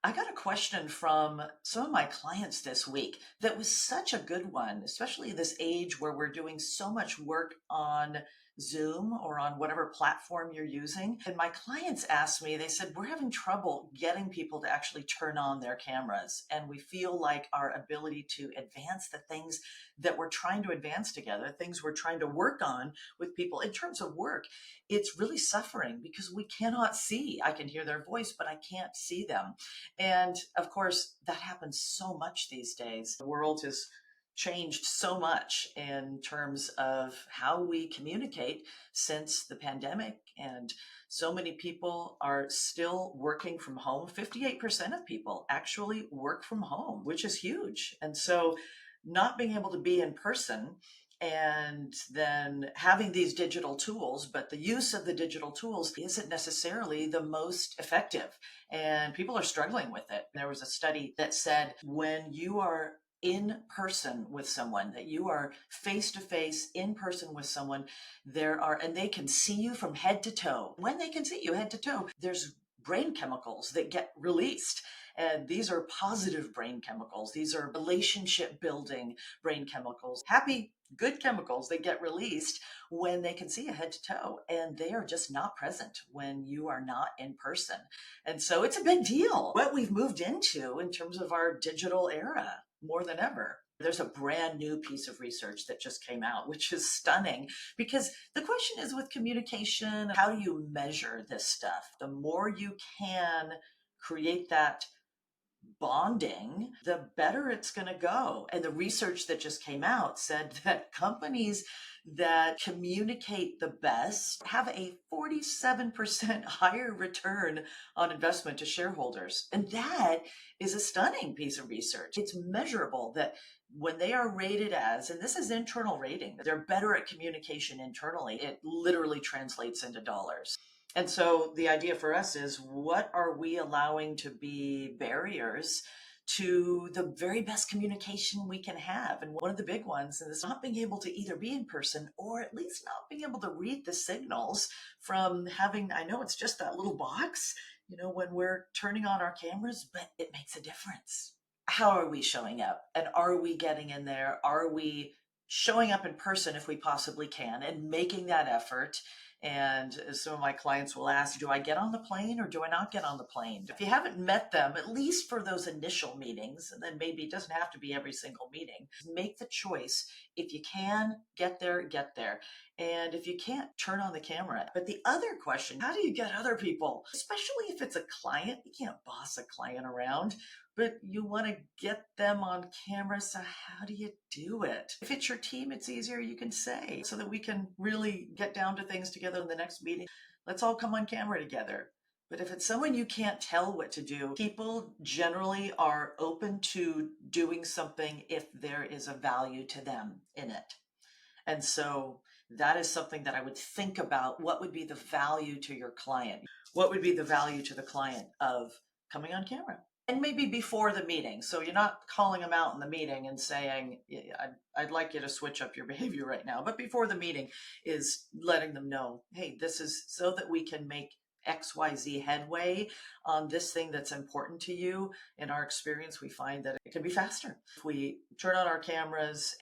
I got a question from some of my clients this week that was such a good one, especially in this age where we're doing so much work on Zoom or on whatever platform you're using. And my clients asked me, they said, we're having trouble getting people to actually turn on their cameras. And we feel like our ability to advance the things that we're trying to advance together, things we're trying to work on with people in terms of work, it's really suffering because we cannot see. I can hear their voice, but I can't see them. And of course, that happens so much these days. The world has changed so much in terms of how we communicate since the pandemic. And so many people are still working from home. 58% of people actually work from home, which is huge. And so not being able to be in person and then having these digital tools, but the use of the digital tools isn't necessarily the most effective, and people are struggling with it. There was a study that said when you are in person with someone, that you are face to face in person with someone, and they can see you from head to toe. When they can see you head to toe, there's brain chemicals that get released. And these are positive brain chemicals. These are relationship building brain chemicals, happy, good chemicals that get released when they can see you head to toe. And they are just not present when you are not in person. And so it's a big deal what we've moved into in terms of our digital era more than ever. There's a brand new piece of research that just came out, which is stunning because the question is with communication, how do you measure this stuff? The more you can create that bonding, the better it's going to go. And the research that just came out said that companies that communicate the best have a 47% higher return on investment to shareholders. And that is a stunning piece of research. It's measurable that when they are rated as, and this is internal rating, they're better at communication internally, it literally translates into dollars. And so the idea for us is, what are we allowing to be barriers to the very best communication we can have? And one of the big ones is not being able to either be in person or at least not being able to read the signals from having, I know it's just that little box, when we're turning on our cameras, but it makes a difference. How are we showing up? And are we getting in there? Are we showing up in person if we possibly can and making that effort? And some of my clients will ask, do I get on the plane or do I not get on the plane? If you haven't met them, at least for those initial meetings, and then maybe it doesn't have to be every single meeting, make the choice. If you can get there, get there. And if you can't, turn on the camera. But the other question, how do you get other people, especially if it's a client? You can't boss a client around, but you want to get them on camera. So how do you do it? If it's your team, it's easier. You can say, so that we can really get down to things together in the next meeting. Let's all come on camera together. But if it's someone you can't tell what to do, people generally are open to doing something if there is a value to them in it. And so that is something that I would think about. What would be the value to your client? What would be the value to the client of coming on camera? And maybe before the meeting. So you're not calling them out in the meeting and saying, yeah, I'd like you to switch up your behavior right now. But before the meeting is letting them know, hey, this is so that we can make XYZ headway on this thing that's important to you. In our experience, we find that it can be faster if we turn on our cameras